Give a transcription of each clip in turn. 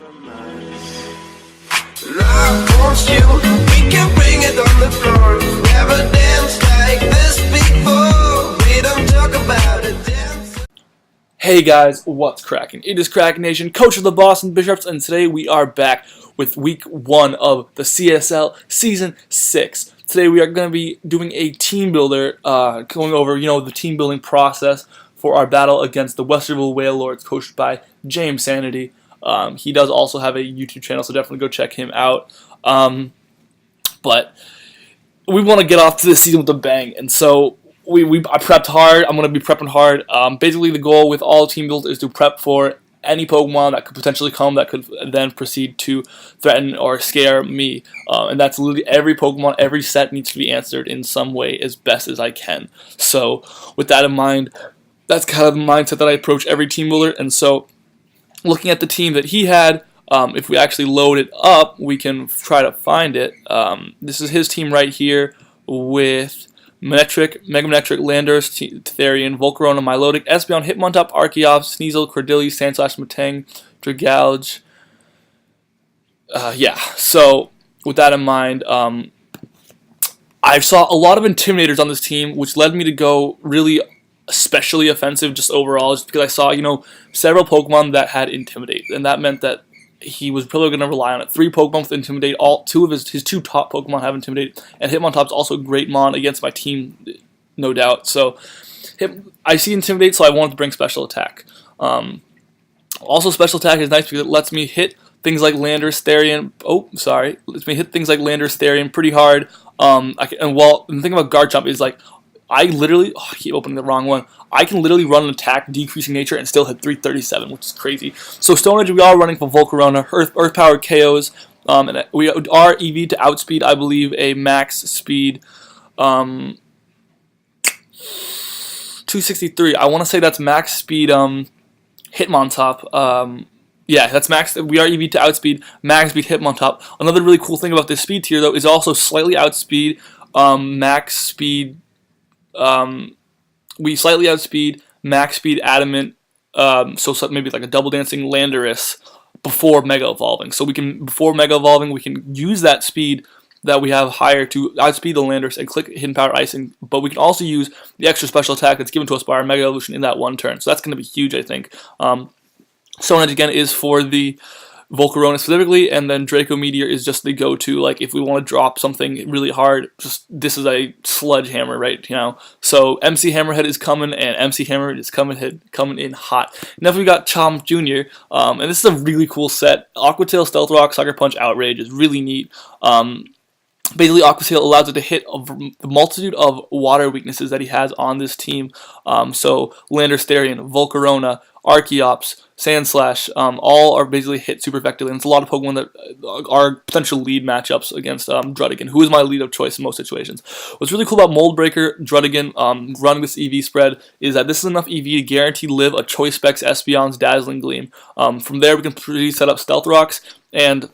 Love wants you, we can bring it on the floor. Never danced like this before. We don't talk about it. Dance. Hey guys, what's cracking? It is Kraken Nation, coach of the Boston Bisharps, and today we are back with week 1 of the CSL Season 6. Today we are going to be doing a team builder, going over, the team building process for our battle against the Westerville Wailords, coached by James Sanity. He does also have a YouTube channel, so definitely go check him out. But we want to get off to this season with a bang, and so I prepped hard. I'm going to be prepping hard. Basically, the goal with all team builds is to prep for any Pokemon that could potentially come that could then proceed to threaten or scare me. And that's literally every Pokemon, every set needs to be answered in some way as best as I can. So with that in mind, that's kind of the mindset that I approach every team builder. And so looking at the team that he had, if we actually load it up, we can try to find it. This is his team right here with Mega Manectric, Landorus, Therian, Volcarona, Milotic, Espeon, Hitmontop, Archeops, Sneasel, Cordilli, Sandslash, Matang, Dragalge. So with that in mind, I saw a lot of Intimidators on this team, which led me to go really especially offensive just overall, just because I saw, several Pokemon that had Intimidate, and that meant that he was probably going to rely on it. 3 Pokemon with Intimidate, two of his 2 top Pokemon have Intimidate, and Hitmontop's also a great mon against my team, no doubt. So I see Intimidate, so I wanted to bring Special Attack. Also, Special Attack is nice because it lets me hit things like Landorus, Therian. Lets me hit things like Landorus, Therian pretty hard. The thing about Garchomp is I keep opening the wrong one. I can literally run an attack decreasing nature and still hit 337, which is crazy. So Stone Edge, we are running for Volcarona, Earth Powered KOs, and we are EV to outspeed, I believe, a max speed 263. I want to say that's max speed Hitmontop. Yeah, that's max. We are EV to outspeed, max speed Hitmontop. Another really cool thing about this speed tier, though, is also slightly outspeed max speed. We slightly outspeed max speed Adamant, so maybe like a double dancing Landorus before Mega Evolving. So before Mega Evolving, we can use that speed that we have higher to outspeed the Landorus and click Hidden Power Icing, but we can also use the extra special attack that's given to us by our Mega Evolution in that one turn. So that's going to be huge, I think. Stone Edge again is for the Volcarona specifically, and then Draco Meteor is just the go-to. If we want to drop something really hard, this is a sludge hammer, right? So MC Hammerhead is coming, and MC Hammerhead is coming in hot. Next we got Chomp Jr., and this is a really cool set. Aqua Tail, Stealth Rock, Sucker Punch, Outrage is really neat. Basically, Aqua Tail allows it to hit the multitude of water weaknesses that he has on this team. So Landorus, Therian, Volcarona, Archeops, Sandslash, all are basically hit super effectively, and it's a lot of Pokemon that are potential lead matchups against Drudigan, who is my lead of choice in most situations. What's really cool about Mold Breaker, Drudigan, running this EV spread, is that this is enough EV to guarantee live a Choice Specs Espeon's Dazzling Gleam. From there, we can set up Stealth Rocks, and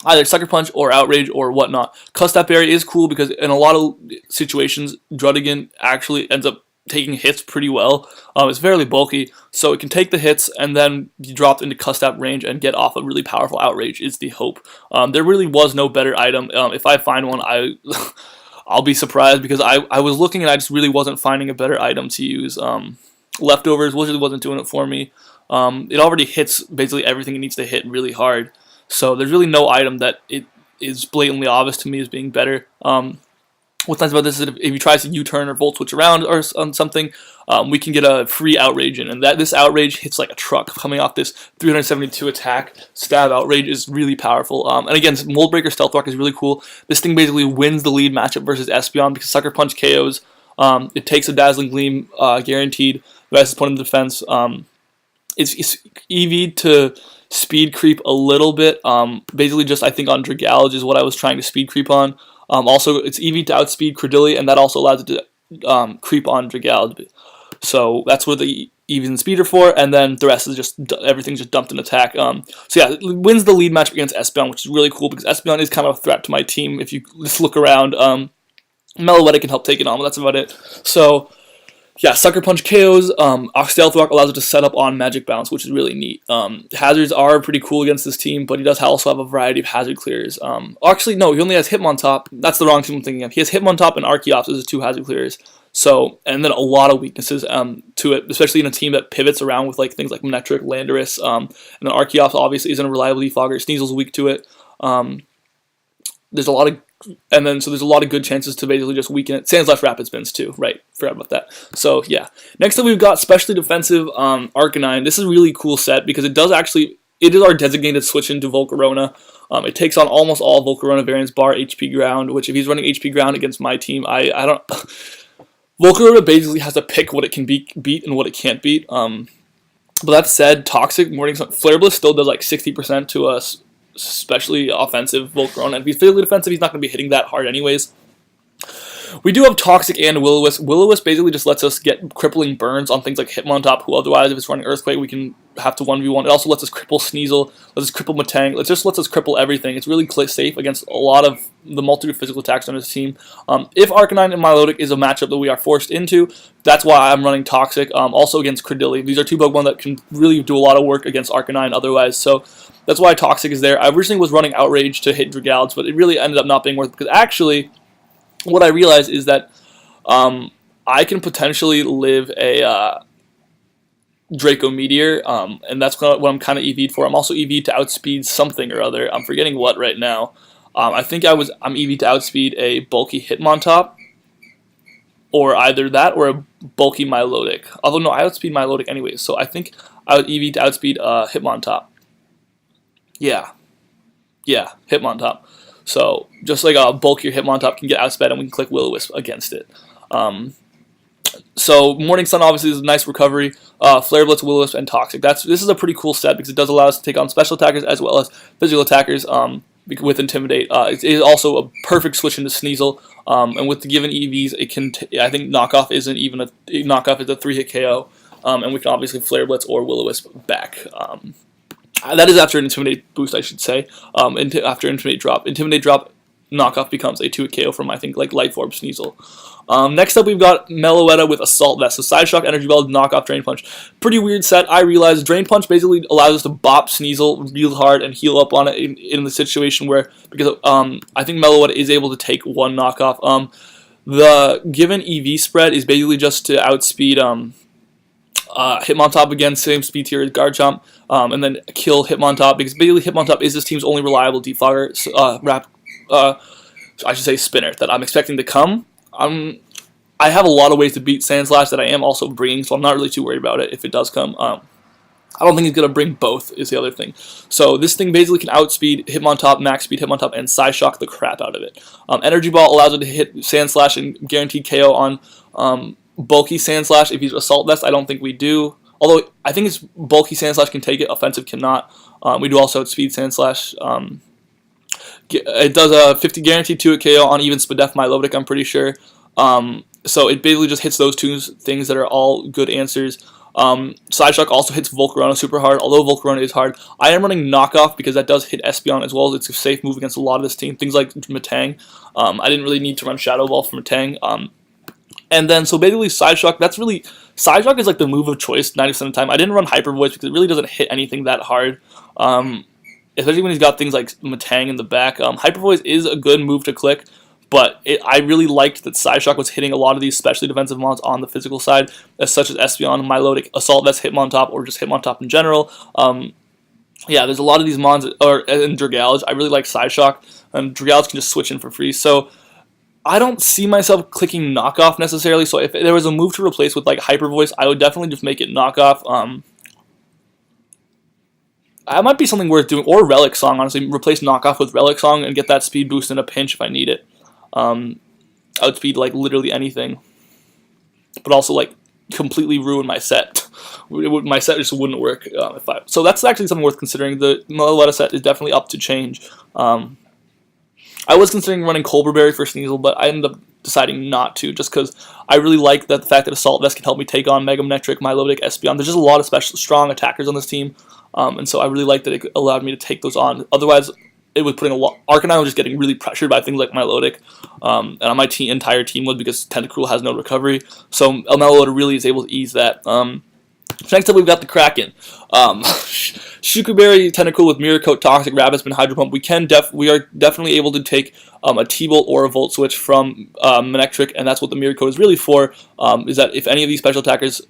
either Sucker Punch or Outrage or whatnot. Custap Berry is cool because in a lot of situations, Drudigan actually ends up taking hits pretty well. It's fairly bulky, so it can take the hits and then be dropped into Custap range and get off a really powerful Outrage is the hope. There really was no better item. If I find one, I'll be surprised because I was looking and I just really wasn't finding a better item to use. Leftovers really wasn't doing it for me. It already hits basically everything it needs to hit really hard. So there's really no item that it is blatantly obvious to me as being better. What's nice about this is if he tries to U-turn or Volt Switch around or on something, we can get a free Outrage in. And this Outrage hits like a truck coming off this 372 attack. Stab Outrage is really powerful. And again, Mold Breaker Stealth Rock is really cool. This thing basically wins the lead matchup versus Espeon because Sucker Punch KOs. It takes a Dazzling Gleam guaranteed versus opponent defense. It's EV to speed creep a little bit. Basically just I think on Dragalge is what I was trying to speed creep on. Also, it's EV to outspeed Cordilli, and that also allows it to creep on Dragalge. So that's what the EVs and speed are for, and then the rest is just everything's just dumped in attack. So yeah, it wins the lead match against Espeon, which is really cool because Espeon is kind of a threat to my team. If you just look around, Meloetta can help take it on, but that's about it. So Yeah, Sucker Punch KOs. Stealth Rock allows it to set up on Magic Bounce, which is really neat. Hazards are pretty cool against this team, but he does also have a variety of hazard clears. Actually, no, he only has Hitmontop. That's the wrong team I'm thinking of. He has Hitmontop and Archeops as his 2 hazard clears. So, and then a lot of weaknesses to it, especially in a team that pivots around with like things like Manectric, Landorus, and then Archeops obviously isn't a reliable defogger. Sneasel's weak to it. There's a lot of there's a lot of good chances to basically just weaken it. Sandslash Rapid Spins too, right? Forgot about that. So yeah. Next up we've got Specially Defensive Arcanine. This is a really cool set because it is our designated switch into Volcarona. It takes on almost all Volcarona variants bar HP Ground, which if he's running HP Ground against my team, I don't Volcarona basically has to pick what it can beat and what it can't beat. But that said, Toxic Morning Sun Flare Bliss still does like 60% to us. Especially offensive Volcarona. If he's physically defensive, he's not going to be hitting that hard anyways. We do have Toxic and Will-O-Wisp. Will-O-Wisp basically just lets us get crippling burns on things like Hitmontop, who otherwise, if it's running Earthquake, we can have to 1v1. It also lets us cripple Sneasel, lets us cripple Metang. It just lets us cripple everything. It's really safe against a lot of the multitude of physical attacks on his team. If Arcanine and Milotic is a matchup that we are forced into, that's why I'm running Toxic. Also against Credilli. These are 2 Pokemon that can really do a lot of work against Arcanine otherwise, so that's why Toxic is there. I originally was running Outrage to hit Dragalids, but it really ended up not being worth it, because actually, what I realized is that I can potentially live a Draco Meteor, and that's what I'm kind of EV'd for. I'm also EV'd to outspeed something or other. I'm forgetting what right now. I think I'm EV'd to outspeed a bulky Hitmontop, or either that or a bulky Milotic. Although no, I outspeed Milotic anyways, so I think I would EV to outspeed Hitmontop. Yeah, Hitmontop. So just like a bulkier Hitmontop can get outsped, and we can click Will-O-Wisp against it. So Morning Sun obviously is a nice recovery. Flare Blitz, Will-O-Wisp, and Toxic. This is a pretty cool set because it does allow us to take on special attackers as well as physical attackers with Intimidate. It is also a perfect switch into Sneasel. And with the given EVs, it can. I think Knockoff isn't even a Knockoff is a 3-hit KO, and we can obviously Flare Blitz or Will-O-Wisp back. That is after an Intimidate boost, I should say. After Intimidate drop, Knockoff becomes a 2-hit KO from, I think, like Life Orb Sneasel. Next up, we've got Meloetta with Assault Vest. So Side Shock, Energy Ball, Knockoff, Drain Punch. Pretty weird set. I realize Drain Punch basically allows us to bop Sneasel real hard and heal up on it in the situation where, because I think Meloetta is able to take 1 Knockoff. The given EV spread is basically just to outspeed Hitmontop again, same speed tier as Garchomp, and then kill Hitmontop, because basically Hitmontop is this team's only reliable defogger, I should say spinner, that I'm expecting to come. I have a lot of ways to beat Sandslash that I am also bringing, so I'm not really too worried about it if it does come. I don't think he's going to bring both, is the other thing. So this thing basically can outspeed Hitmontop, max speed Hitmontop, and Psyshock the crap out of it. Energy Ball allows it to hit Sandslash and guaranteed KO on bulky Sandslash. If he's Assault Vest, I don't think we do. Although I think it's bulky Sandslash can take it, offensive cannot. We do also outspeed Sandslash. It does a 50 guaranteed 2-hit KO on even Spadef Milotic, I'm pretty sure. So it basically just hits those 2 things that are all good answers. Psyshock also hits Volcarona super hard, although Volcarona is hard. I am running Knockoff because that does hit Espeon as well as it's a safe move against a lot of this team. Things like Metang. I didn't really need to run Shadow Ball for Metang. And then, so basically Psyshock, Psyshock is like the move of choice 90% of the time. I didn't run Hyper Voice because it really doesn't hit anything that hard. Especially when he's got things like Metang in the back. Hyper Voice is a good move to click, but I really liked that Psyshock was hitting a lot of these specially defensive mons on the physical side, such as Espeon, Milotic, Assault Vest, Hitmontop, or just Hitmontop in general. Yeah, there's a lot of these mons, in Dragalids. I really like Psyshock, and Dragalids can just switch in for free. So I don't see myself clicking Knockoff necessarily, so if there was a move to replace with like Hyper Voice, I would definitely just make it Knockoff. That might be something worth doing, or Relic Song, honestly. Replace Knockoff with Relic Song and get that speed boost in a pinch if I need it. Outspeed like literally anything. But also like completely ruin my set. My set just wouldn't work so that's actually something worth considering. The Meloetta set is definitely up to change. I was considering running Colberberry for Sneasel, but I ended up deciding not to, just because I really like the fact that Assault Vest can help me take on Mega Manectric, Milotic, Espeon. There's just a lot of strong attackers on this team, and so I really like that it allowed me to take those on. Otherwise, it was putting a lot. Arcanine was just getting really pressured by things like Milotic, and on my entire team was because Tentacruel has no recovery. So Meloetta really is able to ease that. Next up, we've got the Kraken. Shukuberry, Tentacool with Mirror Coat, Toxic, Rapid Spin, Hydro Pump. We are definitely able to take a T-Bolt or a Volt Switch from Manectric, and that's what the Mirror Coat is really for, is that if any of these special attackers,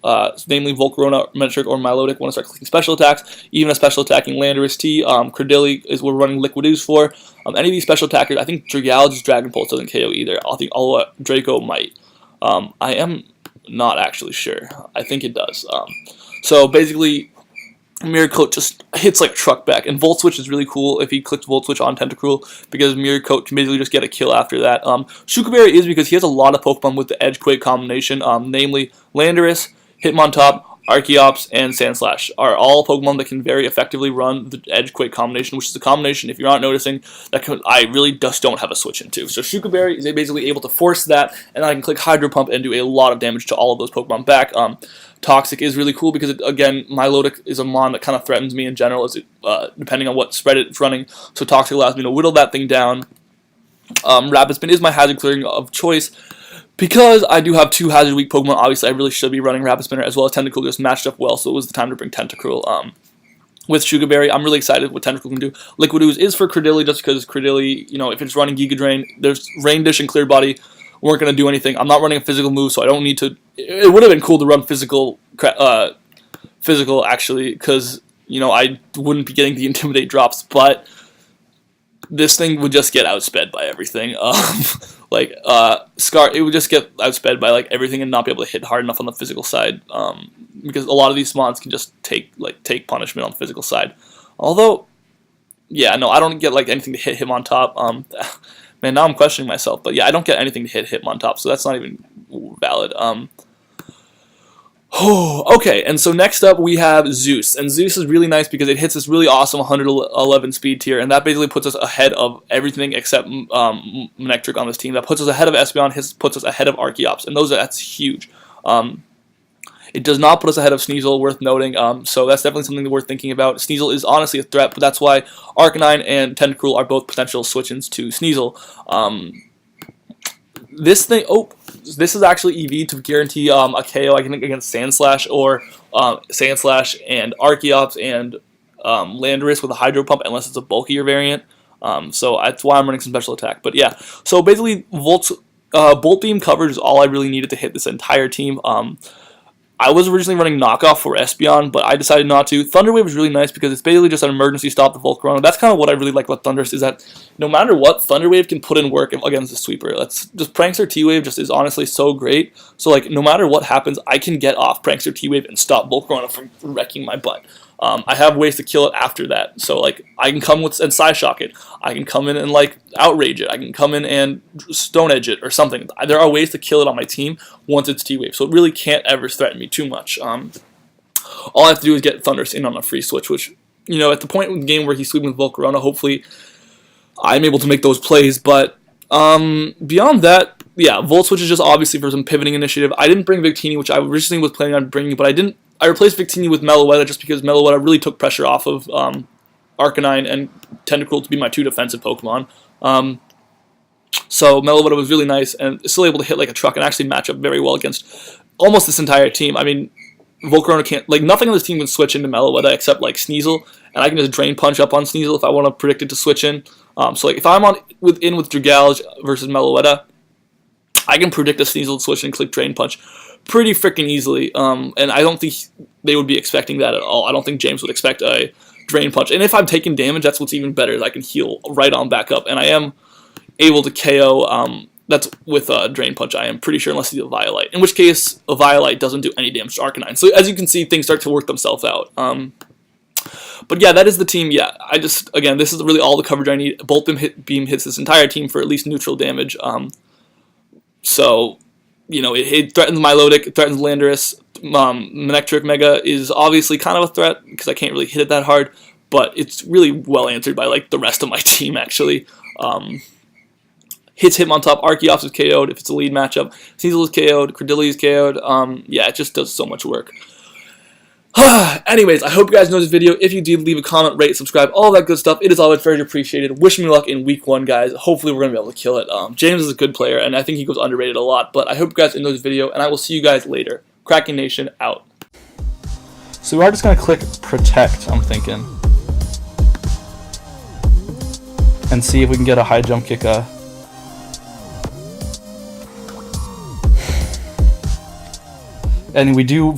namely Volcarona, Manectric, or Milotic, want to start clicking special attacks, even a special attacking Landorus T, Credilli is what we're running Liquid Ooze for. Any of these special attackers, I think Dragalge's Dragon Pulse doesn't KO either. I think Draco might. I am not actually sure. I think it does. So basically, Mirror Coat just hits like truck back, and Volt Switch is really cool if he clicks Volt Switch on Tentacruel, because Mirror Coat can basically just get a kill after that. Shukuberry is because he has a lot of Pokemon with the Edgequake combination, namely Landorus, Hitmontop, Archeops, and Sandslash are all Pokemon that can very effectively run the Edgequake combination, which is a combination, if you're not noticing, that I really just don't have a switch into. So Shukuberry is basically able to force that, and I can click Hydro Pump and do a lot of damage to all of those Pokemon back. Toxic is really cool because, again, Milotic is a mon that kind of threatens me in general, as it, depending on what spread it's running. So Toxic allows me to whittle that thing down. Rapid Spin is my hazard clearing of choice. Because I do have two hazard weak Pokemon, obviously I really should be running Rapid Spinner, as well as Tentacool just matched up well, so it was the time to bring Tentacruel. With Shukuberry, I'm really excited what Tentacruel can do. Liquid Ooze is for Credilli, just because Credilli, if it's running Giga Drain, there's Rain Dish and Clear Body weren't going to do anything. I'm not running a physical move, so I don't need to. It would have been cool to run physical actually, because I wouldn't be getting the Intimidate drops, but this thing would just get outsped by everything. Scar, it would just get outsped by everything and not be able to hit hard enough on the physical side. Because a lot of these mons can just take punishment on the physical side. Although, yeah, no, I don't get anything to hit him on top. Man, now I'm questioning myself, but yeah, I don't get anything to hit him on top, so that's not even valid. Okay, and so next up we have Zeus, and Zeus is really nice because it hits this really awesome 111 speed tier, and that basically puts us ahead of everything except Manectric on this team. That puts us ahead of Espeon, puts us ahead of Archeops, and that's huge. It does not put us ahead of Sneasel, worth noting, so that's definitely something worth thinking about. Sneasel is honestly a threat, but that's why Arcanine and Tentacruel are both potential switch-ins to Sneasel. This is actually EV to guarantee a KO, I think, against Sandslash or Sandslash and Archeops and Landorus with a Hydro Pump, unless it's a bulkier variant. So that's why I'm running some special attack. But yeah, so basically Bolt Beam coverage is all I really needed to hit this entire team. I was originally running Knockoff for Espeon, but I decided not to. Thunder Wave is really nice because it's basically just an emergency stop the Volcarona. That's kind of what I really like about Thundurus, is that no matter what, Thunder Wave can put in work against the Sweeper. Just Prankster T-Wave just is honestly so great. So no matter what happens, I can get off Prankster T-Wave and stop Volcarona from wrecking my butt. I have ways to kill it after that. So I can come with and Psyshock it. I can come in and Outrage it. I can come in and Stone Edge it or something. There are ways to kill it on my team once it's T-Wave. So it really can't ever threaten me too much. All I have to do is get Thundurus in on a free switch, which, at the point in the game where he's sweeping with Volcarona, hopefully I'm able to make those plays. But beyond that, yeah, Volt Switch is just obviously for some pivoting initiative. I didn't bring Victini, which I originally was planning on bringing, but I didn't. I replaced Victini with Meloetta just because Meloetta really took pressure off of Arcanine and Tentacruel to be my two defensive Pokemon. So Meloetta was really nice and still able to hit like a truck and actually match up very well against almost this entire team. I mean, Volcarona can't, nothing on this team can switch into Meloetta except Sneasel, and I can just Drain Punch up on Sneasel if I want to predict it to switch in. So if I'm with Dragalge versus Meloetta, I can predict a Sneasel to switch and click Drain Punch pretty freaking easily, and I don't think they would be expecting that at all. I don't think James would expect a Drain Punch, and if I'm taking damage, that's what's even better, is I can heal right on back up, and I am able to KO, that's with Drain Punch, I am pretty sure, unless he's a Violite, in which case a Violite doesn't do any damage to Arcanine. So as you can see, things start to work themselves out. But yeah, that is the team. Yeah, again, this is really all the coverage I need. Bolt Beam hits this entire team for at least neutral damage. So, it threatens Milotic, it threatens Landorus. Manectric Mega is obviously kind of a threat because I can't really hit it that hard, but it's really well answered by the rest of my team, actually. Hits Hitmontop, Archeops is KO'd if it's a lead matchup. Sneasel is KO'd, Credilli is KO'd. Yeah, it just does so much work. Anyways, I hope you guys enjoyed this video. If you did, leave a comment, rate, subscribe, all that good stuff. It is always very appreciated. Wish me luck in week 1, guys. Hopefully, we're going to be able to kill it. James is a good player, and I think he goes underrated a lot. But I hope you guys enjoyed this video, and I will see you guys later. Kraken Nation, out. So we are just going to click protect, I'm thinking. And see if we can get a high jump kick. And we do